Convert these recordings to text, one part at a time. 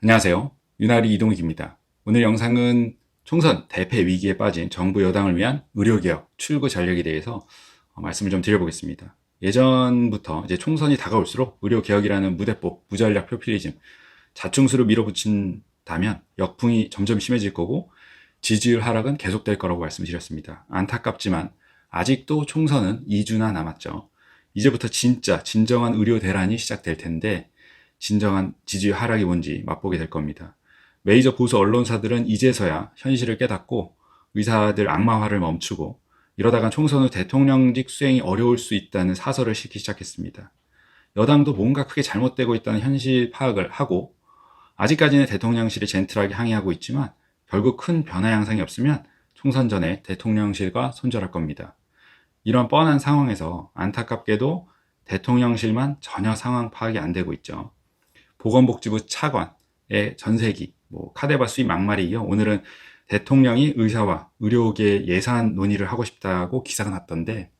안녕하세요. 윤아리 이동익입니다. 오늘 영상은 총선 대패 위기에 빠진 정부 여당을 위한 의료개혁 출구 전략에 대해서 말씀을 좀 드려보겠습니다. 예전부터 이제 총선이 다가올수록 의료개혁이라는 무대뽀, 무전략 포퓰리즘, 자충수를 밀어붙인다면 역풍이 점점 심해질 거고 지지율 하락은 계속될 거라고 말씀드렸습니다. 안타깝지만 아직도 총선은 2주나 남았죠. 이제부터 진짜 진정한 의료 대란이 시작될 텐데 진정한 지지율 하락이 뭔지 맛보게 될 겁니다. 메이저 보수 언론사들은 이제서야 현실을 깨닫고 의사들 악마화를 멈추고 이러다간 총선 후 대통령직 수행이 어려울 수 있다는 사설을 싣기 시작했습니다. 여당도 뭔가 크게 잘못되고 있다는 현실 파악을 하고 아직까지는 대통령실이 젠틀하게 항의하고 있지만 결국 큰 변화 양상이 없으면 총선 전에 대통령실과 손절할 겁니다. 이런 뻔한 상황에서 안타깝게도 대통령실만 전혀 상황 파악이 안 되고 있죠. 보건복지부 차관의 전세기, 카데바 수입 막말에 이어 오늘은 대통령이 의사와 의료계 예산 논의를 하고 싶다고 기사가 났던데,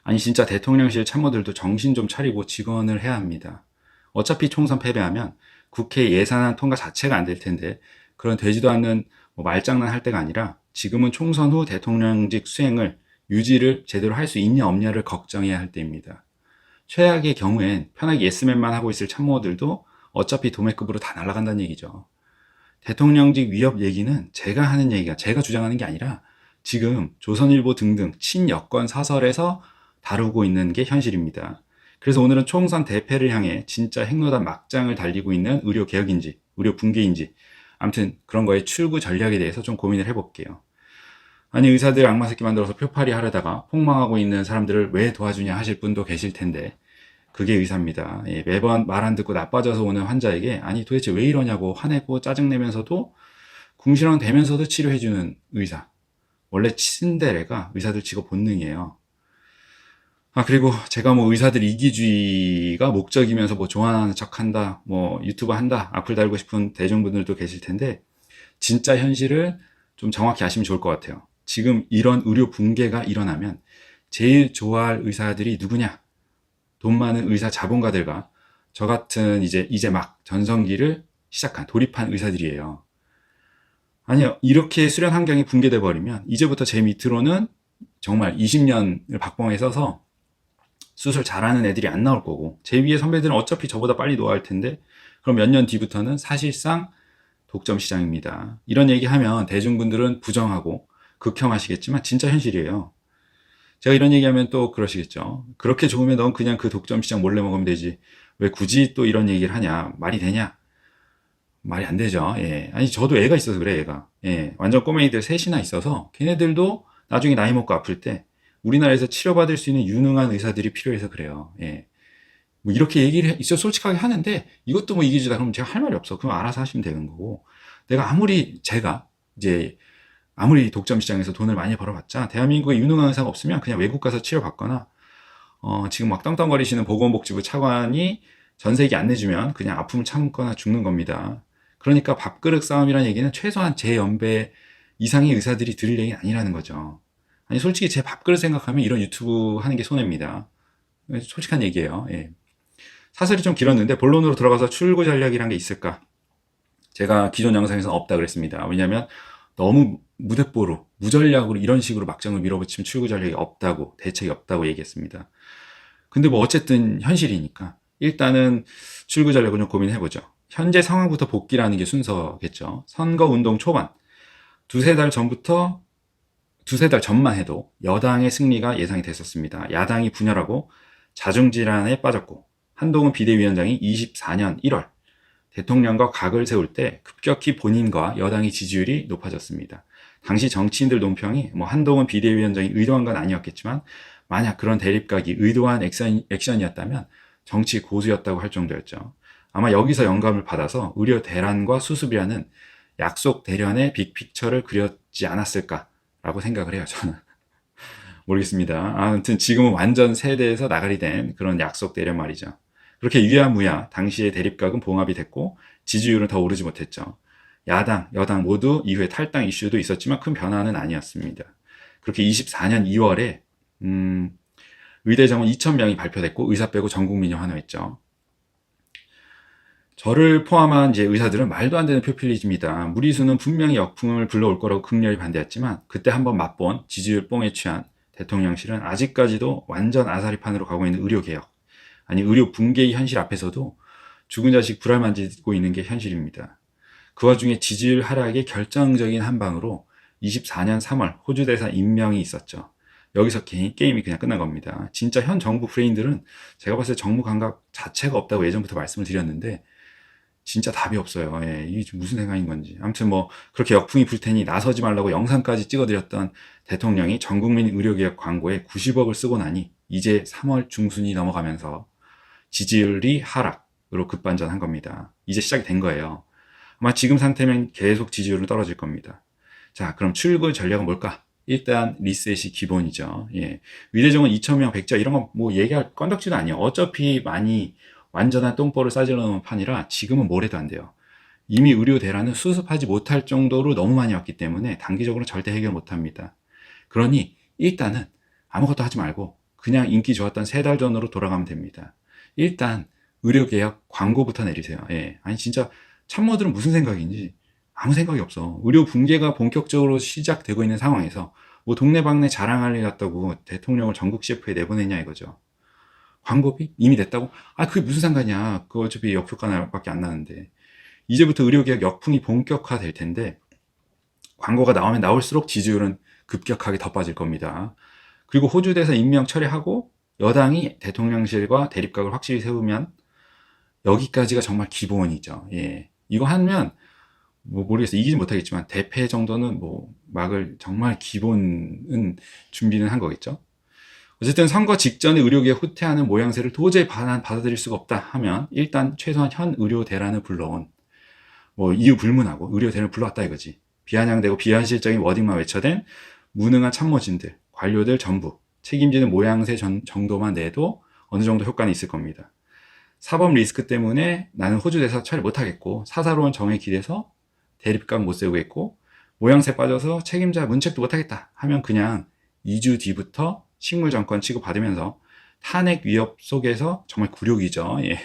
아니 진짜 대통령실 참모들도 정신 좀 차리고 직원을 해야 합니다. 어차피 총선 패배하면 국회 예산안 통과 자체가 안 될 텐데 그런 되지도 않는 말장난 할 때가 아니라 지금은 총선 후 대통령직 수행을 유지를 제대로 할 수 있냐 없냐를 걱정해야 할 때입니다. 최악의 경우엔 편하게 예스맨만 하고 있을 참모들도 어차피 도매급으로 다 날아간다는 얘기죠. 대통령직 위협 얘기는 제가 주장하는 게 아니라 지금 조선일보 등등 친여권 사설에서 다루고 있는 게 현실입니다. 그래서 오늘은 총선 대패를 향해 진짜 핵노단 막장을 달리고 있는 의료 개혁인지, 의료 붕괴인지, 아무튼 그런 거의 출구 전략에 대해서 좀 고민을 해볼게요. 아니 의사들 악마 새끼 만들어서 표팔이 하려다가 폭망하고 있는 사람들을 왜 도와주냐 하실 분도 계실 텐데 그게 의사입니다. 예, 매번 말 안 듣고 나빠져서 오는 환자에게 아니 도대체 왜 이러냐고 화내고 짜증내면서도 궁시렁 대면서도 치료해주는 의사. 원래 친데레가 의사들 직업 본능이에요. 그리고 제가 의사들 이기주의가 목적이면서 좋아하는 척 한다, 유튜브 한다, 악플 달고 싶은 대중분들도 계실 텐데 진짜 현실을 좀 정확히 아시면 좋을 것 같아요. 지금 이런 의료 붕괴가 일어나면 제일 좋아할 의사들이 누구냐? 돈 많은 의사 자본가들과 저 같은 이제 막 전성기를 시작한 돌입한 의사들이에요. 아니요, 이렇게 수련 환경이 붕괴돼 버리면 이제부터 제 밑으로는 정말 20년을 박봉에 써서 수술 잘하는 애들이 안 나올 거고 제 위에 선배들은 어차피 저보다 빨리 노화할 텐데 그럼 몇 년 뒤부터는 사실상 독점 시장입니다. 이런 얘기하면 대중분들은 부정하고 극혐하시겠지만 진짜 현실이에요. 제가 이런 얘기하면 또 그러시겠죠. 그렇게 좋으면 넌 그냥 그 독점 시장 몰래 먹으면 되지. 왜 굳이 또 이런 얘기를 하냐? 말이 되냐? 말이 안 되죠. 예. 아니, 저도 애가 있어서 그래, 애가. 예. 완전 꼬맹이들 셋이나 있어서 걔네들도 나중에 나이 먹고 아플 때 우리나라에서 치료받을 수 있는 유능한 의사들이 필요해서 그래요. 예. 이렇게 얘기를 있어 솔직하게 하는데 이것도 이기주다 그러면 제가 할 말이 없어. 그럼 알아서 하시면 되는 거고. 내가 이제 아무리 독점 시장에서 돈을 많이 벌어봤자 대한민국에 유능한 의사가 없으면 그냥 외국 가서 치료받거나 지금 막 떵떵거리시는 보건복지부 차관이 전세기 안 내주면 그냥 아픔 참거나 죽는 겁니다. 그러니까 밥그릇 싸움이라는 얘기는 최소한 제 연배 이상의 의사들이 들을 얘기는 아니라는 거죠. 아니 솔직히 제 밥그릇 생각하면 이런 유튜브 하는 게 손해입니다. 솔직한 얘기예요. 예. 사설이 좀 길었는데 본론으로 들어가서 출구 전략이란 게 있을까? 제가 기존 영상에서는 없다 그랬습니다. 왜냐하면 너무 무대뽀로 무전략으로 이런 식으로 막장을 밀어붙이면 출구 전략이 없다고 대책이 없다고 얘기했습니다. 근데 어쨌든 현실이니까 일단은 출구 전략을 좀 고민해보죠. 현재 상황부터 복귀라는 게 순서겠죠. 선거운동 초반 두세 달 전만 해도 여당의 승리가 예상이 됐었습니다. 야당이 분열하고 자중질환에 빠졌고 한동훈 비대위원장이 24년 1월 대통령과 각을 세울 때 급격히 본인과 여당의 지지율이 높아졌습니다. 당시 정치인들 논평이 한동훈 비대위원장이 의도한 건 아니었겠지만 만약 그런 대립각이 의도한 액션이었다면 정치 고수였다고 할 정도였죠. 아마 여기서 영감을 받아서 의료 대란과 수습이라는 약속 대련의 빅픽처를 그렸지 않았을까라고 생각을 해요, 저는. 모르겠습니다. 아무튼 지금은 완전 세대에서 나가리 된 그런 약속 대련 말이죠. 그렇게 유야무야 당시의 대립각은 봉합이 됐고 지지율은 더 오르지 못했죠. 야당, 여당 모두 이후에 탈당 이슈도 있었지만 큰 변화는 아니었습니다. 그렇게 24년 2월에 의대 정원 2,000명이 발표됐고 의사 빼고 전 국민이 환호했죠. 저를 포함한 이제 의사들은 말도 안 되는 포퓰리즘이다. 무리수는 분명히 역풍을 불러올 거라고 극렬히 반대했지만 그때 한번 맛본 지지율 뽕에 취한 대통령실은 아직까지도 완전 아사리판으로 가고 있는 의료개혁, 아니 의료 붕괴의 현실 앞에서도 죽은 자식 불알 만지고 있는 게 현실입니다. 그 와중에 지지율 하락의 결정적인 한 방으로 24년 3월 호주 대사 임명이 있었죠. 여기서 게임이 그냥 끝난 겁니다. 진짜 현 정부 브레인들은 제가 봤을 때 정무 감각 자체가 없다고 예전부터 말씀을 드렸는데 진짜 답이 없어요. 예, 이게 무슨 생각인 건지. 아무튼 뭐 그렇게 역풍이 불 테니 나서지 말라고 영상까지 찍어드렸던 대통령이 전국민 의료개혁 광고에 90억을 쓰고 나니 이제 3월 중순이 넘어가면서 지지율이 하락으로 급반전한 겁니다. 이제 시작이 된 거예요. 아마 지금 상태면 계속 지지율은 떨어질 겁니다. 자, 그럼 출구 전략은 뭘까? 일단 리셋이 기본이죠. 예. 위대정은 2,000명, 백자 이런 거 뭐 얘기할 건덕지도 아니에요. 어차피 많이 완전한 똥볼을 싸질러 놓은 판이라 지금은 뭘 해도 안 돼요. 이미 의료 대란은 수습하지 못할 정도로 너무 많이 왔기 때문에 단기적으로 절대 해결 못합니다. 그러니 일단은 아무것도 하지 말고 그냥 인기 좋았던 3달 전으로 돌아가면 됩니다. 일단 의료개혁 광고부터 내리세요. 예. 아니 진짜 참모들은 무슨 생각인지 아무 생각이 없어. 의료 붕괴가 본격적으로 시작되고 있는 상황에서 뭐 동네방네 자랑할 일 같다고 대통령을 전국 CF에 내보냈냐 이거죠. 광고비 이미 냈다고? 아 그게 무슨 상관이야. 그거 어차피 역효과밖에 안 나는데. 이제부터 의료개혁 역풍이 본격화될 텐데 광고가 나오면 나올수록 지지율은 급격하게 더 빠질 겁니다. 그리고 호주 대사 임명 처리하고 여당이 대통령실과 대립각을 확실히 세우면 여기까지가 정말 기본이죠. 예. 이거 하면 뭐 모르겠어요. 이기진 못하겠지만 대패 정도는 뭐 막을 정말 기본은 준비는 한 거겠죠. 어쨌든 선거 직전에 의료계에 후퇴하는 모양새를 도저히 받아들일 수가 없다 하면 일단 최소한 현 의료 대란을 불러온 뭐 이유 불문하고 의료 대란을 불러왔다 이거지. 비아냥대고 비현실적인 워딩만 외쳐댄 무능한 참모진들, 관료들 전부 책임지는 모양새 정도만 내도 어느 정도 효과는 있을 겁니다. 사법 리스크 때문에 나는 호주 대사 처리 못하겠고 사사로운 정에 기대서 대립각 못 세우겠고 모양새 빠져서 책임자 문책도 못하겠다 하면 그냥 2주 뒤부터 식물 정권 취급받으면서 탄핵 위협 속에서 정말 굴욕이죠. 예.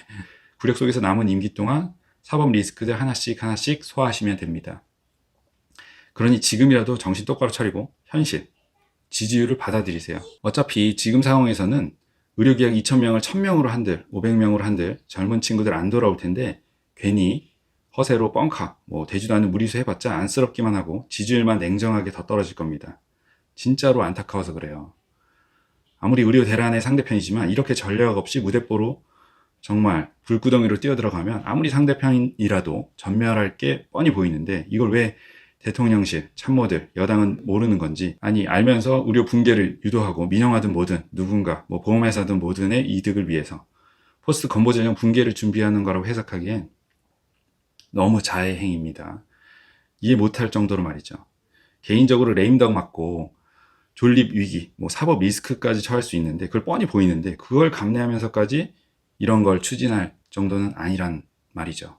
굴욕 속에서 남은 임기 동안 사법 리스크들 하나씩 하나씩 소화하시면 됩니다. 그러니 지금이라도 정신 똑바로 차리고 현실, 지지율을 받아들이세요. 어차피 지금 상황에서는 의료개혁 2,000명을 1,000명으로 한들 500명으로 한들 젊은 친구들 안 돌아올 텐데 괜히 허세로 뻥카 뭐 되지도 않는 무리수 해봤자 안쓰럽기만 하고 지지율만 냉정하게 더 떨어질 겁니다. 진짜로 안타까워서 그래요. 아무리 의료 대란의 상대편이지만 이렇게 전략 없이 무대뽀로 정말 불구덩이로 뛰어들어가면 아무리 상대편이라도 전멸할 게 뻔히 보이는데 이걸 왜 대통령실, 참모들, 여당은 모르는 건지 아니 알면서 의료 붕괴를 유도하고 민영화든 뭐든 누군가 뭐 보험회사든 뭐든의 이득을 위해서 포스트 건보 전형 붕괴를 준비하는 거라고 해석하기엔 너무 자해 행위입니다. 이해 못할 정도로 말이죠. 개인적으로 레임덕 맞고 존립 위기, 뭐 사법 리스크까지 처할 수 있는데 그걸 뻔히 보이는데 그걸 감내하면서까지 이런 걸 추진할 정도는 아니란 말이죠.